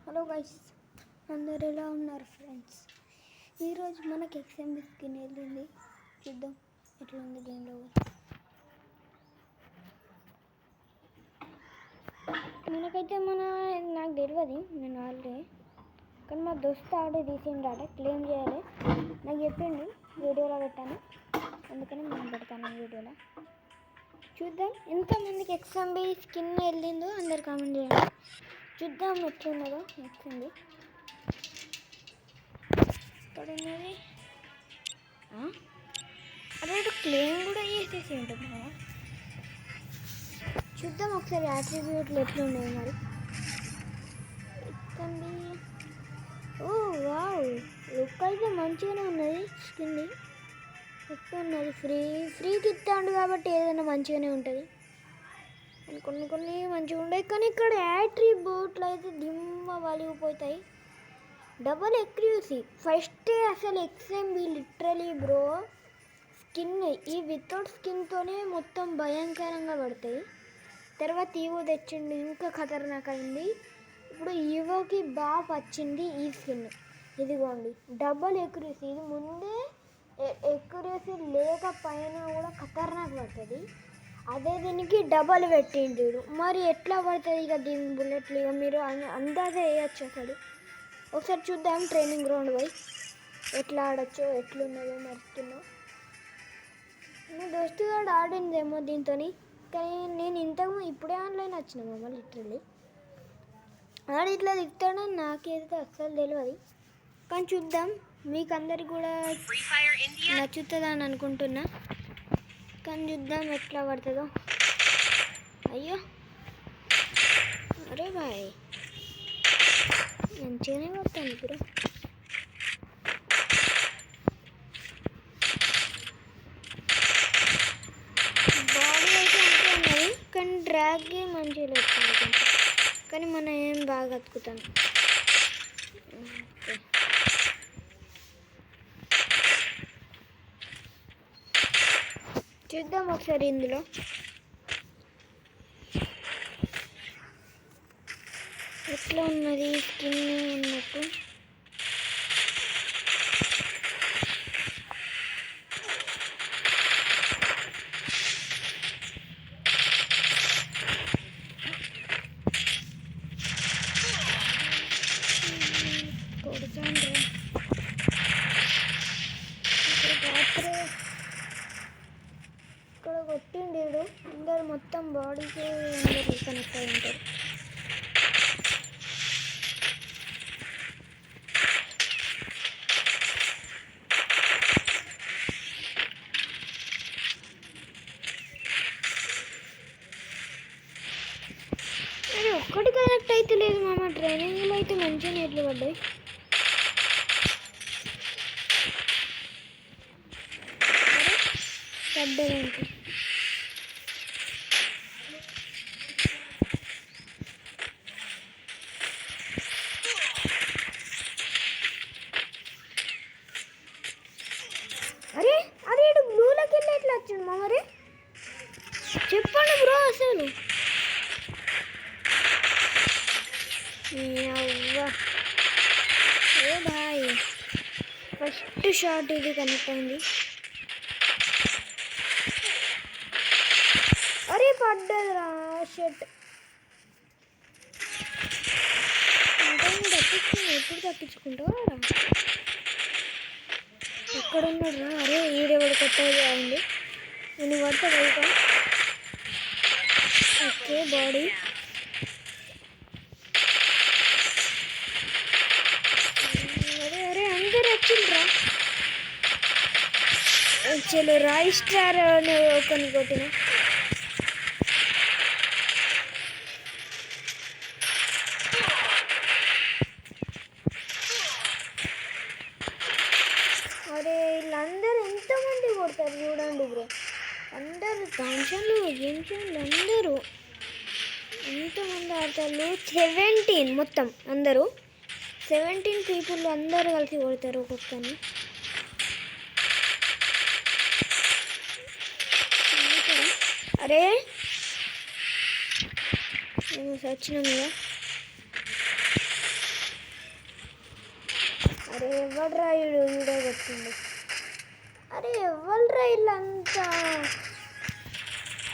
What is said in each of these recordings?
Hello guys, అందరు ఎలా ఉన్నారు ఫ్రెండ్స్? ఈరోజు మనకి ఎక్స్ఎంబీ స్కిన్ వెళ్ళింది. చూద్దాం ఎట్లా ఉంది గేమ్లో. మనకైతే నాకు తెలియదు, నేను ఆల్రెడీ కానీ మా దోస్తు ఆడే తీసిండాట, క్లెయిమ్ చేయాలి నాకు చెప్పిండు. వీడియోలో పెట్టాను, అందుకని మనం పెడతాను వీడియోలో. చూద్దాం ఎంతమందికి ఎక్స్ఎంబీ స్కిన్ వెళ్ళిందో అందరు కామెంట్ చేయండి. చూద్దాం ఎట్లున్నదో. ఎక్స్ఎంబీ ఇక్కడ ఉన్నది. అదే క్లెయిమ్ కూడా చేసేసి ఉంటుంది కదా. చూద్దాం ఒకసారి యాట్రిబ్యూట్లు ఎట్లున్నాయి మరి. ఎక్కండి. ఓ వావ్, లుక్ అయితే మంచిగానే ఉన్నది. స్కిన్ ఎట్లున్నది, ఫ్రీకి ఇస్తాడు కాబట్టి ఏదైనా మంచిగానే ఉంటుంది. కొన్ని మంచిగా ఉంటాయి, కానీ ఇక్కడ యాట్రిబ్యూట్లు అయితే దిమ్మ వలిగిపోతాయి. డబల్ ఎక్యూరసీ ఫస్ట్ అసలు ఎక్స్ఎంబీ లిటరలీ బ్రో. స్కిన్ ఈ వితౌట్ స్కిన్తోనే మొత్తం భయంకరంగా పడతాయి. తర్వాత ఈవో తెచ్చిండు, ఇంకా ఖతర్నాక్ అయింది. ఇప్పుడు ఈవోకి బాగా వచ్చింది ఈ స్కిన్. ఇదిగోండి డబల్ ఎక్యూరసీ. ఇది ముందే ఎక్యూరసీ లేకపోయినా కూడా ఖతర్నాక్ పడుతుంది. అదే దీనికి డబల్ పెట్టిండు. మరి ఎట్లా పడుతుంది ఇక దీని బుల్లెట్లు? ఇక మీరు అందాజే వేయచ్చు అసలు. ఒకసారి చూద్దాం ట్రైనింగ్ గ్రౌండ్ పోయి ఎట్లా ఆడచ్చో, ఎట్లున్నదో మర్చుతున్నావు. నా దోస్తు కూడా ఆడిందేమో దీంతో, కానీ నేను ఇప్పుడే ఆన్లైన్ వచ్చిన మమ్మల్ని లిటరల్లీ ఆడు ఇట్లా తిట్టాడని నాకైతే అస్సలు తెలియదు. కానీ చూద్దాం, మీకు అందరికి కూడా నచ్చుతుందని అనుకుంటున్నా. కానీ చూద్దాం ఎట్లా పడుతుందో. అయ్యో అరే బాయ్, మంచిగానే పడతాను బ్రో. బాడీ అయితే అంతే ఉన్నది, కానీ డ్రాగ్గే మంచిగా వస్తుంది కొంచెం. కానీ మనం ఏం బాగా అతుకుతాను. చూద్దాం ఒకసారి ఇందులో. ఎట్లా ఉన్నది స్కిన్ ఉన్నట్టు. ఇక్కడ కొట్టిండేడు, అందరు మొత్తం బాడీకి అందరు కనెక్ట్ అయి ఉంటారు. అది ఒక్కటి కనెక్ట్ అయితే లేదు మామ. ట్రైనింగ్లో అయితే మంచిగా నీళ్ళు పడ్డాయి. పడ్డదంటే అరే అరే ఇటు బ్లూలోకి వెళ్ళి ఎట్లా వచ్చిండు మా? మరి చెప్పండి బ్రో అసలు. ఏ బాయ్, ఫస్ట్ షాట్ ఇది కనెక్ట్ అయింది. అరే పడ్డదిరా షర్ట్. ఎప్పుడు తప్పించుకుంటావు రా? ఎక్కడ ఉన్నాడు రా? అరే ఈడెవడు కొత్తగా అయింది. నేను పడితే వెళ్తా. Okay body. అరే అరే అందరు వచ్చిండ్రా. చలో రాయ్ స్టార్ అని ఒకరిని కొట్టిన. అరే వీళ్ళందరూ ఎంతమంది కొడతారు చూడండి బ్రో. అందరూ టెన్షన్లు గెన్షన్లు అందరూ ఎంతమంది ఆడతారు. 17 మొత్తం అందరూ 17 పీపుల్ అందరూ కలిసి కొడతారు ఒక్కొక్కరిని. అరే మేము సచ్చినాం కదా. అరే ఎవడ్రా ఈడే వచ్చిండు. అరే ఎవడ్రా వీళ్ళంతా?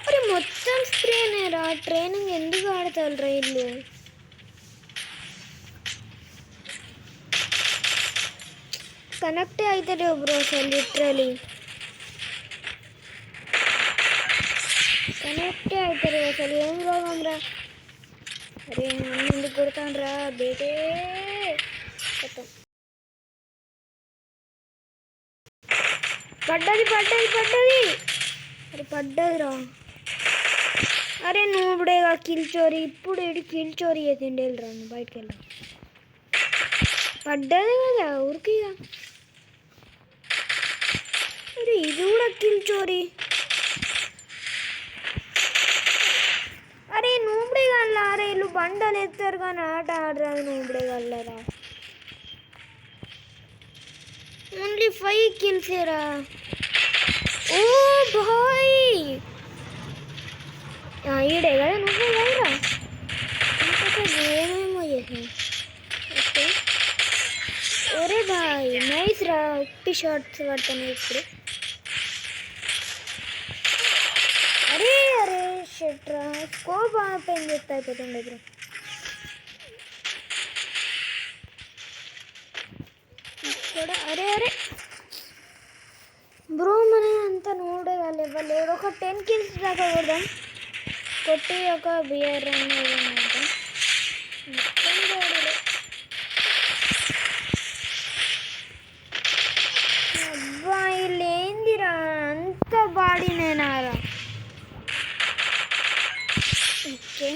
అరే మొత్తం స్ప్రేనేరా. ట్రైనింగ్ ఎందుకు ఆడతారు రైళ్ళు? కనెక్టే అవుతారు బ్రో అసలు లిటరలీ కనెక్టే అవుతారు అసలు. ఏం రోగం రా? అరే నన్ను ఎందుకు కొడతాను రా బేటే? పడ్డది. అరే పడ్డదిరా. అరే నువ్వు ఇప్పుడేగా కిల్ చోరీ. ఇప్పుడు ఇటు కిల్ చోరీ చేసిండు. వెళ్ళరా నువ్వు బయటకు వెళ్ళా. పడ్డది కదా ఊరికిగా. అరే ఇది కూడా కిల్ చోరీ. అరే నువ్వుడే కల్లా. అరే వీళ్ళు బండలు ఎత్తారు కానీ ఆట ఆడరాదు. నువ్వుడే కల్లరా. ఓన్లీ 5 కిల్సేరా. ఓ బాయ్ ఈడే కదా నువ్వే కదరా. ఏమేమో చేసాను. ఓకే ఒరే బాయ్ నైస్ రా. ఉట్టి షార్ట్స్ పడతాను ఇప్పుడు. అరే షెట్ రా. స్కోప్ ఆపేం చెప్తా అయిపోతుంది బ్రో. ఇక్కడ అరే బ్రో మన అంతా నూడే వాళ్ళు ఇవ్వలేడు. ఒక 10 కిల్స్ దాకా కొడదాం. కొట్టి ఒక బియర్ రన్ అయ్యిందంట. అబ్బా వీళ్ళు ఏందిరా అంత బాడీ నేనారా. ఓకే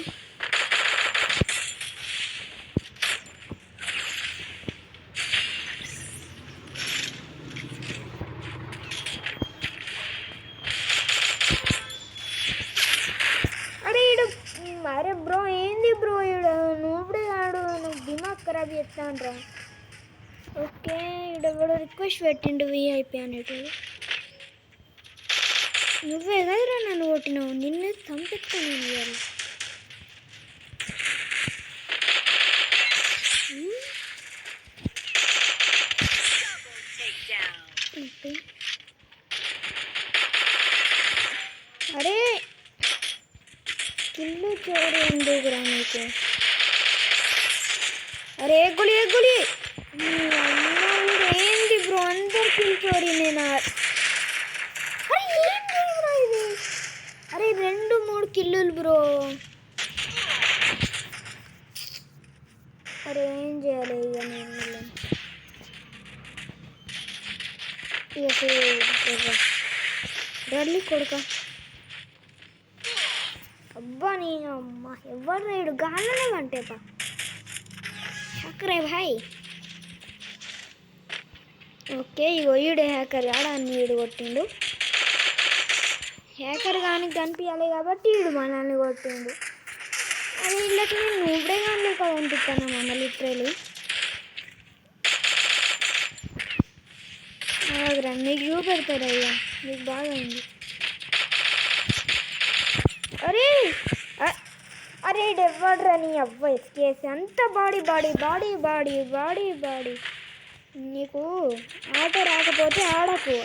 అరే బ్రో ఏంది బ్రో ఈడు నువ్వుడే ఆడు. నువ్వు దిమాగ్ ఖరాబ్ చేస్తాను రా. ఓకే ఈడెవడో రిక్వెస్ట్ పెట్టిండు VIP అనేటివి. నువ్వే కదరా నన్ను కొట్టినావు. నిన్ను చంపిస్తాను నేను ఇవాళ. అరే కిల్లు చోరీ ఎందుకురా నీకు? అరే ఎగ్గులి ఏంది బ్రో అందరు కిల్ చోరీ నేను. అరే ఏంది బ్రో ఇది? అరే 2-3 కిల్లులు బ్రో. అరే ఏం చేయాలి ఇక నేను రడ్లీ కొడుక. అబ్బా నీ అమ్మ ఎవరు రేడు గాలనే అంటేపా హ్యాకరే భాయ్. ఓకే ఇగో ఈడే హ్యాకర్. ఆడ అన్ని ఈడు కొట్టిండు. హ్యాకర్ కానీ కనిపించాలి కాబట్టి ఈడు మనల్ని కొట్టిండు. అది వీళ్ళకి నేను నువ్వుడే కానీ లేక పంపిస్తాను మన లిటరలీ. నీకు చూపెడతారు అయ్యా. నీకు బాగా ఉంది. అరే ఇవ్వడ్రా నీ అవ్వ ఎస్కేసి అంత బాడీ. నీకు ఆట రాకపోతే ఆడకు.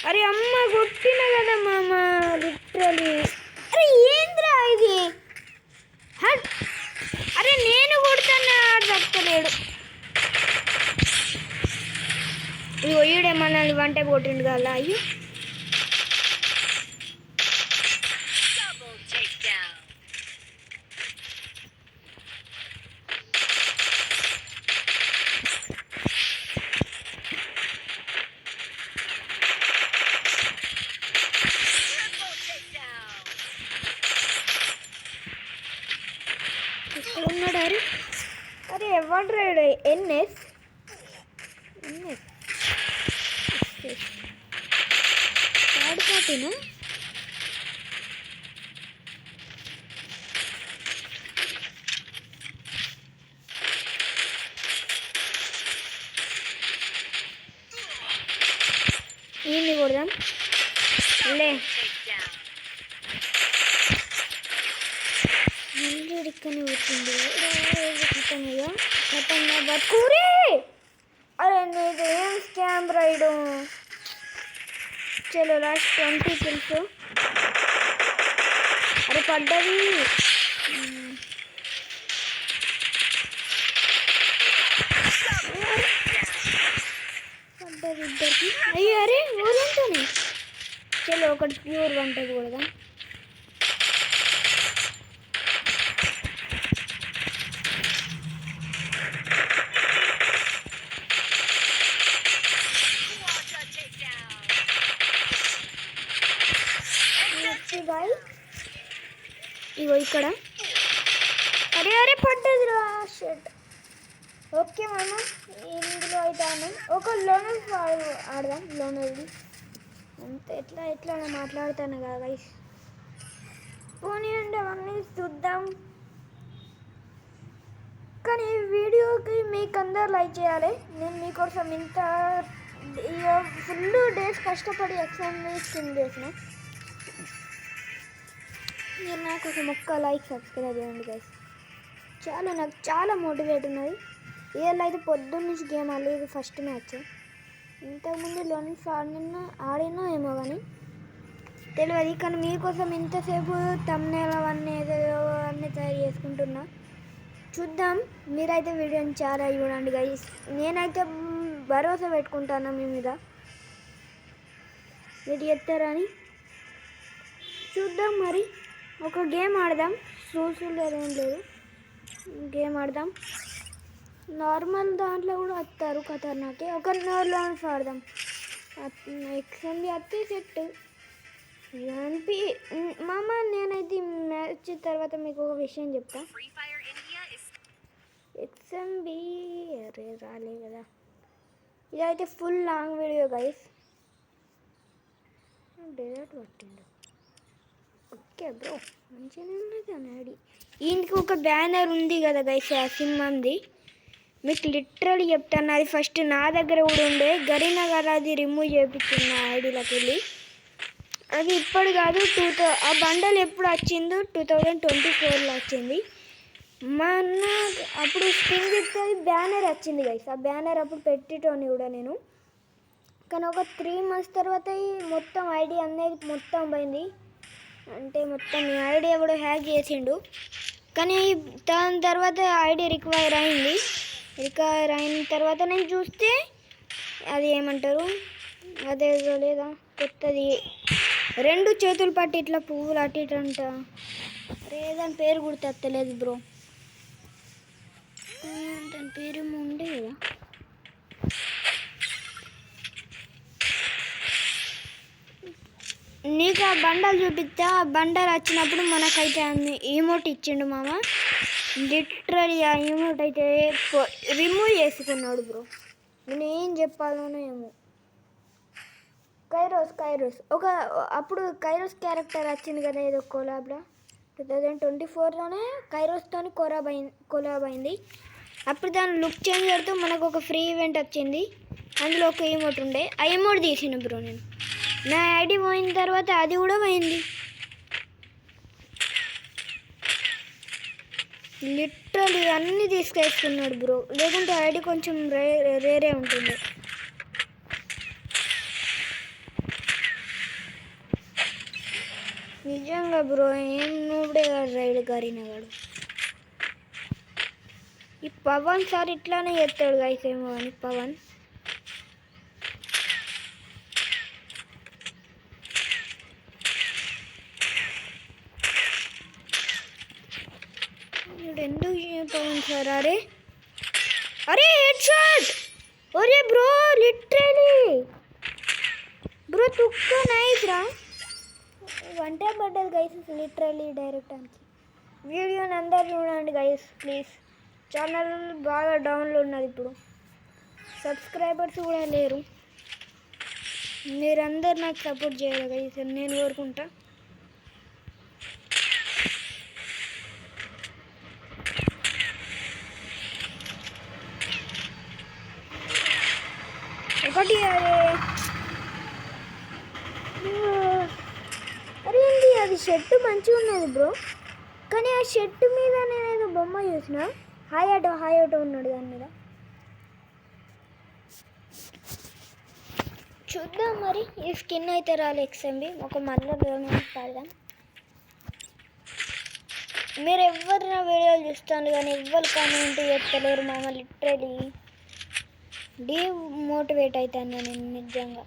అరే అమ్మ కొట్టిన కదా మామ లిటరలీ. అరే ఏంద్రా ఇది? అరే నేను కొడుతున్నా ఆడు తప్పలేడు. ఇగో ఈడే మనల్ని వంట కొట్టిండు కదా. అయ్యో ఇక్కడ ఉన్నాడు. అరే ఎవడ్రాడు? NS third పార్టీనా? ఈయన్ని కొడదాం లే. ఇక్కడనే వచ్చింది. ఖతంగా బతుకురే. అరే నీకు ఏం స్కామ్ రైడు. చలో లాస్ట్ 20 కిల్స్. అరే పడ్డది. పడ్డది ఇద్దరికి. అయ్యో అరే ఊరంతోనే. చలో ఒకటి ప్యూర్ వంటది కూడా. ఇగో ఇక్కడ. అరే అరే పడ్డది రా షర్ట్. ఓకే మనం ఇందులో అయితే ఆడదాం. ఒక లోన్ ఆడదాం. లోన్ అంత ఎట్లా మాట్లాడుతాను కదా గైస్. పోనీ అంటే అవన్నీ చూద్దాం. కానీ ఈ వీడియోకి మీకు అందరు లైక్ చేయాలి. నేను మీకోసం ఇంత ఫుల్ డేస్ కష్టపడి ఎగ్జామ్ స్కిన్ చేసిన. మీరు నాకు ఒక లైక్ సబ్స్క్రైబ్ చేయండి గైస్. నాకు చాలా మోటివేట్ ఉన్నది. ఇవాళ అయితే పొద్దున్న నుంచి గేమ్ ఆడలేదు. First match. ఇంతకుముందు లోన్స్ ఆడినా ఏమో కానీ తెలియదు. కానీ మీకోసం ఇంతసేపు thumbnail అవన్నీ తయారు చేసుకుంటున్నా. చూద్దాం. మీరైతే వీడియోని చాలా చూడండి గైస్. నేనైతే భరోసా పెట్టుకుంటాను మీ మీద. మీరు చెప్తారని చూద్దాం. మరి ఒక గేమ్ ఆడదాం. రూల్స్ ఏం లేదు. గేమ్ ఆడదాం. నార్మల్ దాంట్లో కూడా వస్తారు ఖతర్నాకే. ఒక లోన్స్ ఆడదాం. ఎక్స్ఎంబి అత్తే సెట్ ఎంపీ మామ. నేనైతే మ్యాచ్ తర్వాత మీకు ఒక విషయం చెప్తా. ఎక్స్ఎంబి అరే రాలే కదా. ఇదైతే full long video guys. Direct పట్టిండు. ఓకే బ్రో మంచిగానే ఉన్నది అన్నాడు. ఈయనకి ఒక బ్యానర్ ఉంది కదా గైస్ ఆ సింహంది. మీకు లిటరల్లీ చెప్తాను. అది ఫస్ట్ నా దగ్గర కూడా ఉండే. గరీనా గారు అది రిమూవ్ చేయించింది నా ఐడీలోకి వెళ్ళి. అది ఇప్పుడు కాదు. ఆ బండల్ ఎప్పుడు వచ్చిందో 2024లో వచ్చింది. మొన్న అప్పుడు స్ప్రింగ్ ఇస్తే బ్యానర్ వచ్చింది గైస్. ఆ బ్యానర్ అప్పుడు పెట్టేటోని కూడా నేను. కానీ ఒక 3 months తర్వాత మొత్తం ఐడి అనేది మొత్తం పోయింది. అంటే మొత్తం ఈ ఐడి ఎవడో హ్యాక్ చేసిండు. కానీ దాని తర్వాత ఐడి రికవర్ అయింది. రికవర్ అయిన తర్వాత నేను చూస్తే అది ఏమంటారు అదే లేదా కొత్తది 2 చేతులు పట్టి ఇట్లా పువ్వులు అటు ఇటు అంట. అరే దాని పేరు గుర్తొత్తలేదు బ్రో. దాని పేరు ఉండే కదా. నీకు ఆ బండలు చూపిస్తే ఆ బండలు వచ్చినప్పుడు మనకైతే ఈమోట్ ఇచ్చిండు మామ. లిటరలీ ఆ ఈమోట్ అయితే రిమూవ్ చేసుకున్నాడు బ్రో. నేను ఏం చెప్పాలోనో ఏమో. కైరోస్ అప్పుడు కైరోస్ క్యారెక్టర్ వచ్చింది కదా ఏదో కొలాబ్లో 2024లోనే కైరోస్తోని కొలాబ్ అయింది. అప్పుడు దాని లుక్ చేంజ్ పెడుతూ మనకు ఒక ఫ్రీ ఈవెంట్ వచ్చింది. అందులో ఒక ఈమోట్ ఉండే. ఆ ఈమోట్ తీసిన బ్రో నేను. నా ఐడి పోయిన తర్వాత అది కూడా పోయింది. లిటరలీ అన్నీ తీసుకేసుకున్నాడు బ్రో. లేకుంటే ఐడి కొంచెం రేరే ఉంటుంది. నిజంగా బ్రో ఏం నూబడే కాదు రైడ్ గరీనగాడు. ఈ పవన్ సార్ ఇట్లానే చేస్తాడు గైస్. ఏమో అని పవన్ ఎందుకు పవన్ సార్. అరే హెడ్ షాట్. ఒరే బ్రో లిటరలీ బ్రో తుక్క నైస్ రా. వన్ టైం పడ్డది గైస్ లిటరలీ డైరెక్ట్ అని. వీడియోని అందరు చూడండి గైస్ ప్లీజ్. ఛానల్ బాగా డౌన్లో ఉన్నది ఇప్పుడు. సబ్స్క్రైబర్స్ కూడా లేరు. మీరందరు నాకు సపోర్ట్ చేయాలి గైస్. నేను కోరుకుంటా. ఒకటి అరే ఏంటి అది షర్ట్ మంచిగా ఉన్నది బ్రో. కానీ ఆ షర్ట్ మీద నేను ఏదో బొమ్మ చూసిన. హాయ్ ఆటో ఉన్నాడు దాని మీద. చూద్దాం మరి. ఈ స్కిన్ అయితే రాలి XMB ఒక మళ్ళీ పడదాం. మీరు ఎవరు నా వీడియోలు చూస్తాను కానీ ఎవ్వరు కామెంట్ చెప్తలేరు మామ. లిటరలీ డిమోటివేట్ అవుతాను నేను నిజంగా.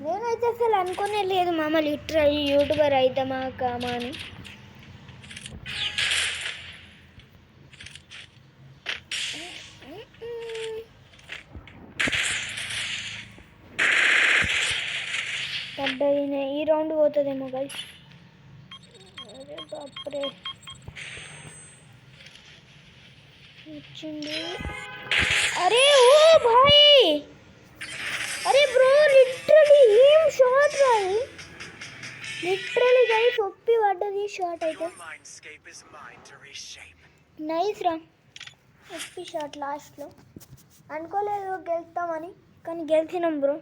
నేనైతే అసలు అనుకునే లేదు మామ లిటరల్ యూట్యూబర్ అవుతామా కామా అని. పడ్డది ఈ రౌండ్ పోతుందేమో గైస్. అరే బాప్రే వచ్చింది. అరే ఓ భాయ్, అరే బ్రో లిటరలీ ఏం షాట్ రాయి. లిటరలీ గైస్ ఒప్పి పడ్డది షాట్ అయితే. నైస్ రా ఒప్పి షాట్. లాస్ట్లో అనుకోలేదు గెలుస్తామని కానీ గెలిచినాం బ్రో.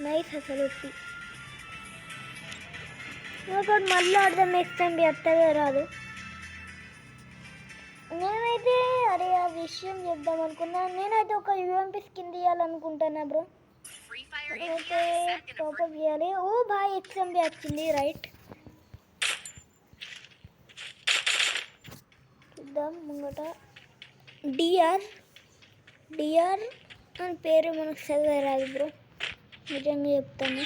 నైస్ అసలు ఒప్పి. ఒకటి మళ్ళీ ఆడదాం. XMB వస్తుందో రాదు. నేనైతే అరే ఆ విషయం చెప్దాం అనుకున్నా. నేనైతే ఒక UMP స్కిన్ తీయాలనుకుంటున్నా బ్రో. అయితే టాప్అప్ చేయాలి. ఓ బాయ్ XMB వచ్చింది రైట్. చూద్దాం ముంగట. డిఆర్ అని పేరు మనకు చదవరాదు బ్రో, నిజంగా చెప్తాను.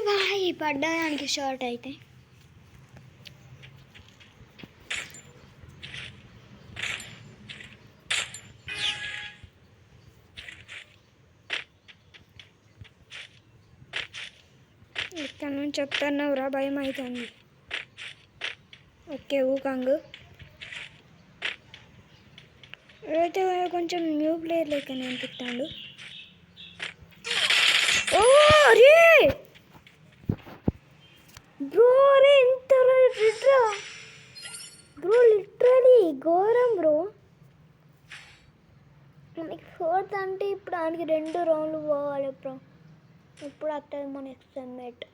బాయ్ పడ్డానికి షార్ట్ అయితే. ఇక్కడ నుంచి చెప్తున్నావురా భయం అవుతుంది. ఓకే ఊకంగు అయితే కొంచెం న్యూ ప్లేయర్ లెక్కనే అనిపిస్తాడు. ఓ అరే బ్రో, అరే ఎంత రిట్రా బ్రో, లిటరలీ ఘోరం బ్రో. మనకి ఫోర్త్ అంటే ఇప్పుడు ఆయనకి 2 రౌండ్లు పోవాలి బ్రో. ఇప్పుడు వస్తుంది మన ఎక్స్టర్మేట్.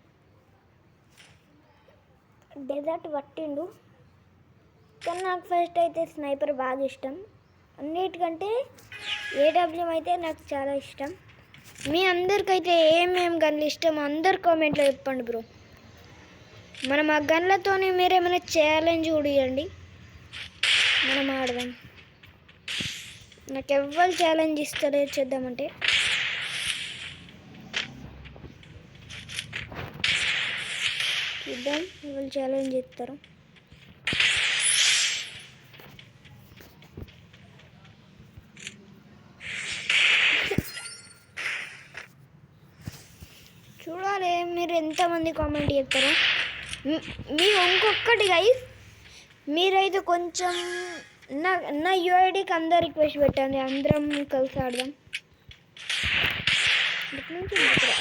డెజర్ట్ పట్టిండు కానీ నాకు ఫస్ట్ అయితే స్నైపర్ బాగా ఇష్టం. అన్నిటికంటే AWM అయితే నాకు చాలా ఇష్టం. మీ అందరికైతే ఏమేమి గన్లు ఇష్టం అందరు కామెంట్లో చెప్పండి బ్రో. మనం ఆ గన్లతోనే మీరేమైనా ఛాలెంజ్ కూడా ఇవ్వండి, మనం ఆడదాం. నాకు ఎవ్వరు ఛాలెంజ్ ఇస్తారు చేద్దామంటే. చూద్దాం ఎవరు ఛాలెంజ్ ఇస్తారు. చూడాలి మీరు ఎంతమంది కామెంట్ చేస్తారో. మీ ఇంకొకటి గైస్, మీరైతే కొంచెం నా UIDకి అందరు రిక్వెస్ట్ పెట్టండి, అందరం కలిసి ఆడదాం.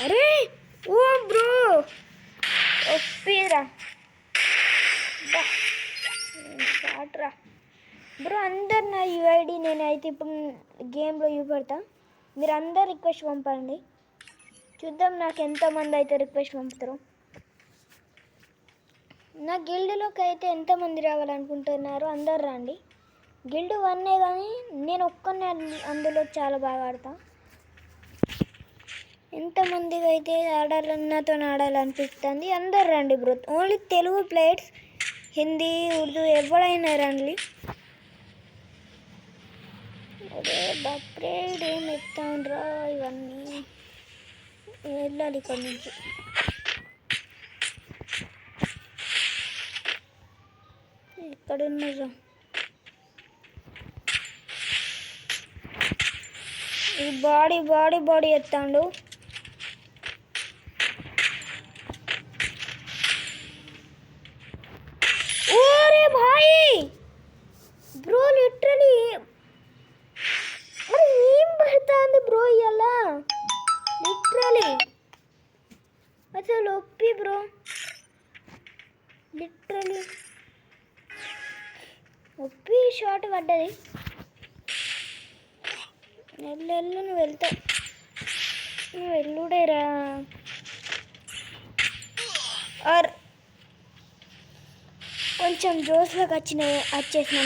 అరే ఓ బ్రో ఒప్పిరా షాట్రా బ్రో. అందరు నా UID నేనైతే ఇప్పుడు గేమ్లో చూపెడతా. మీరు అందరు రిక్వెస్ట్ పంపండి, చూద్దాం నాకు ఎంతమంది అయితే రిక్వెస్ట్ పంపుతారు. నా గిల్డ్లోకి అయితే ఎంతమంది రావాలనుకుంటున్నారో అందరు రండి. గిల్డ్ 1 కానీ నేను ఒక్కనే అందులో చాలా బాగా ఆడతా. ఎంతమందికి అయితే నాతో ఆడాలనిపిస్తుంది అందరు రండి bro. Only Telugu players, Hindi Urdu ఎవరైనా రండి. అదే బాప్రే ఏం ఎత్తాను రా ఇవన్నీ. వెళ్ళాలి ఇక్కడ నుంచి. ఇక్కడ ఉన్నదా ఈ బాడీ బాడీ బాడీ ఎత్తాడు. ఓరే భాయ్ బ్రో లిటరలీ మరి ఏం పడుతుంది బ్రో ఇలా లిటరలీ అసలు ఒప్పి బ్రో లిటరలీ ఒప్పి షాట్ పడ్డది. నెల్లెళ్ళు నువ్వు వెళ్తావు, నువ్వు వెళ్ళుడేరా. ఆర్ కొంచెం జోస్లోకి వచ్చేసిన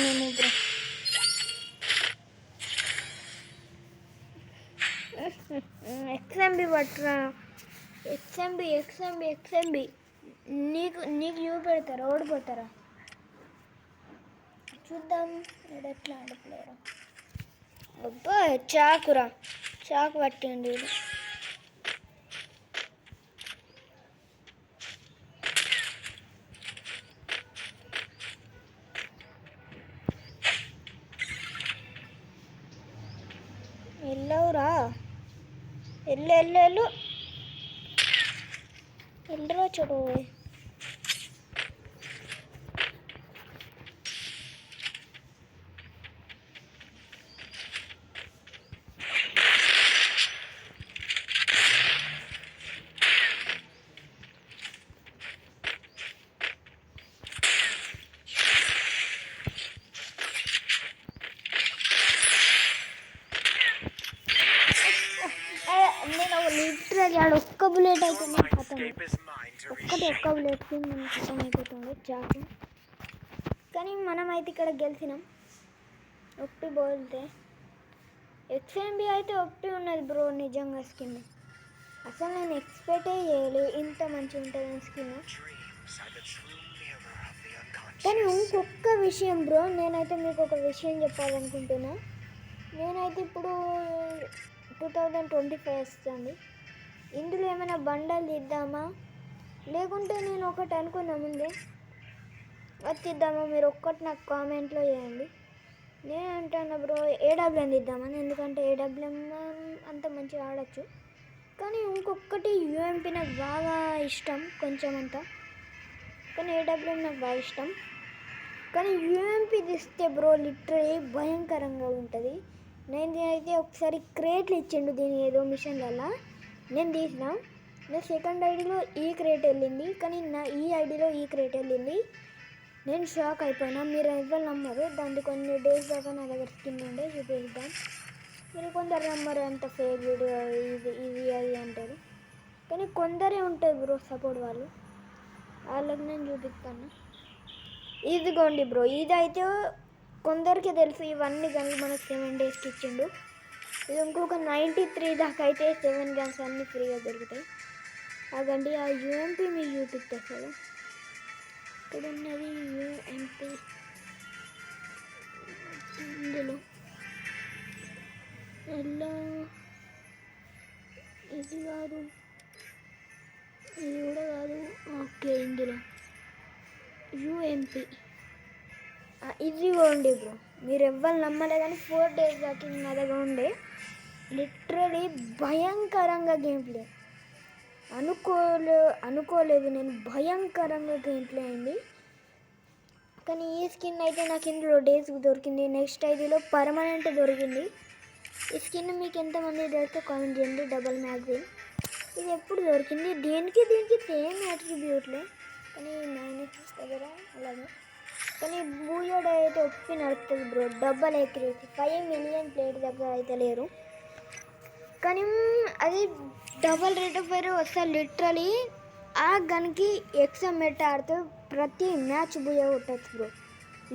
మేము బ్రో. ఎక్స్ఎంబి పట్టురా, ఎక్స్ఎంబి నీకు చూపెడతారా, ఓడిపోతారా చూద్దాం. ఎట్లా ఆడట్లేరా. అబ్బా చాకురా, చాకు పట్టిండి. వెళ్ళవురా, ఎల్లు వెళ్ళరా చూడు. నేను లిటరల్ ఆడ ఒక్క బుల్లెట్ అయితే ఒక్క బుల్లెట్కి మనం ఖతం అయిపోతుండే చాకు. కానీ మనం అయితే ఇక్కడ గెలిచినాం. ఒప్పి బోల్తే ఎక్స్ఎంబి అయితే ఒప్పి ఉన్నది బ్రో నిజంగా. స్కిన్ అసలు నేను ఎక్స్పెక్టే చేయలేదు ఇంత మంచిగా ఉంటుంది స్కిన్. కానీ ఇంకొక విషయం బ్రో, నేనైతే మీకు ఒక విషయం చెప్పాలనుకుంటున్నా. నేనైతే ఇప్పుడు 2025 వస్తుంది. ఇందులో ఏమైనా బండలు తీద్దామా, లేకుంటే నేను ఒకటి అనుకున్నా ముందే వచ్చిద్దామా, మీరు ఒక్కటి నాకు కామెంట్లో చేయండి. నేను అంటున్నా బ్రో ఏడబ్ల్యూఎం తీద్దామని, ఎందుకంటే ఏడబ్ల్యూఎం అంత మంచిగా ఆడచ్చు. కానీ ఇంకొకటి యూఎంపీ నాకు బాగా ఇష్టం కొంచెం అంతా, కానీ ఏడబ్ల్యూఎం నాకు బాగా ఇష్టం. కానీ యూఎంపీ తీస్తే బ్రో లిటరలీ భయంకరంగా ఉంటుంది. నేను అయితే ఒకసారి క్రేట్లు ఇచ్చిండు దీని ఏదో మిషన్లలో, నేను తీసిన. నేను సెకండ్ ఐడిలో ఈ క్రేట్ వెళ్ళింది, కానీ నా ఈ ఐడిలో ఈ క్రేట్ వెళ్ళింది. నేను షాక్ అయిపోయినా. మీరు ఎవరు నమ్మరు, దానికి కొన్ని డేస్ దాకా నా దగ్గర స్కిన్ ఉండే చూపిద్దాం. మీరు కొందరు నమ్మరు, అంత ఫేక్ వీడియో ఇది అది అంటారు. కానీ కొందరే ఉంటుంది బ్రో సపోర్ట్ వాళ్ళకి నేను చూపిస్తాను. ఇదిగోండి బ్రో, ఇదైతే కొందరికి తెలుసు. ఇవన్నీ గన్లు మనకు 7 డేస్కి ఇచ్చిండు. ఇది ఇంకొక 93 దాకా అయితే 7 గన్స్ అన్నీ ఫ్రీగా దొరుకుతాయి. అదండి ఆ యూఎంపీ మీకు చూపిస్తారు. ఇక్కడ ఉన్నది యూఎంపీ, ఇందులో ఎలా ఇది కాదు, ఇది కూడా కాదు. ఓకే, ఇందులో యూఎంపీ ఇదిగోండి బ్రో. మీరు ఎవ్వరు నమ్మలే కానీ 4 డేస్ దాకా నా దగ్గర ఉండే. లిటరలీ భయంకరంగా గేమ్ ప్లే, అనుకోలేదు నేను, భయంకరంగా గేమ్ ప్లే అయింది. కానీ ఈ స్కిన్ అయితే నాకు ఇందులో డేస్కి దొరికింది. నెక్స్ట్ ఐడిలో పర్మనెంట్ దొరికింది. ఈ స్కిన్ మీకు ఎంతమంది తెలిస్తే కామెంట్ చేయండి. డబల్ మ్యాగజైన్ ఇది ఎప్పుడు దొరికింది, దీనికి సేమ్ అట్రిబ్యూట్లే, కానీ మైనస్ దగ్గర అలాగే. కానీ బూయోడ్ అయితే ఒప్పి నడుస్తుంది bro. Double accuracy 5 million plate దగ్గర అయితే లేరు, కానీ అది డబల్ రేట్ ఆఫ్ ఫైర్ వస్తే లిటరలీ ఆ గన్కి ఎక్సమ్ మెట్ ఆడితే ప్రతి మ్యాచ్ బూయా కొట్టచ్చు బ్రో.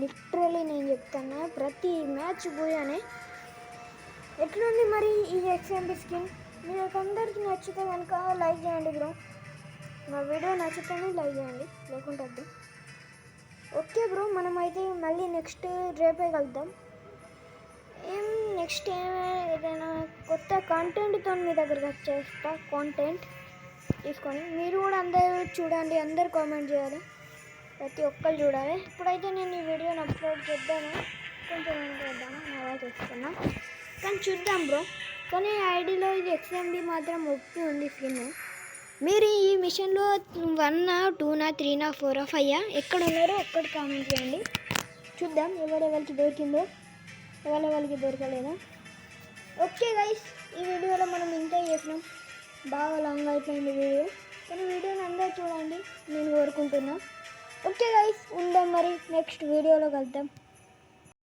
లిటరలీ నేను చెప్తాను, ప్రతి మ్యాచ్ బూయానే. ఎట్లుంది మరి ఈ ఎక్స్ఎంబి స్కిన్? మీకు అందరికీ నచ్చితే కనుక లైక్ చేయండి బ్రో. మా వీడియో నచ్చితేనే లైక్ చేయండి, లేకుంటే వద్దు. ఓకే బ్రో, మనమైతే మళ్ళీ నెక్స్ట్ రేపే కలుద్దాం. నెక్స్ట్ ఏదైనా కొత్త కాంటెంట్తో మీ దగ్గరికి వచ్చేస్తా. కాంటెంట్ తీసుకొని మీరు కూడా అందరూ చూడండి, అందరు కామెంట్ చేయాలి, ప్రతి ఒక్కరు చూడాలి. ఇప్పుడైతే నేను ఈ వీడియోని అప్లోడ్ చేద్దాను, కొంచెం చేద్దాము, నేను చేస్తున్నా. కానీ చూద్దాం బ్రో, కానీ ఐడిలో ఇది XMB మాత్రం ఒప్పి ఉంది స్కిన్. మీరు ఈ మిషన్లో 1, 2, 3, 4, 5 ఎక్కడ ఉన్నారో ఒక్కటి కామెంట్ చేయండి, చూద్దాం ఎవరెవరికి దొరికిందో ఎవరెవరికి దొరకలేదో. ఓకే గైస్, ఈ వీడియోలో మనం ఇంతే చేసినాం. బాగా లాంగ్ అయిపోయింది వీడియో, కానీ వీడియోని అందరూ చూడండి నేను కోరుకుంటున్నా. ఓకే గైస్, ఉందాం మరి, నెక్స్ట్ వీడియోలో కలుద్దాం.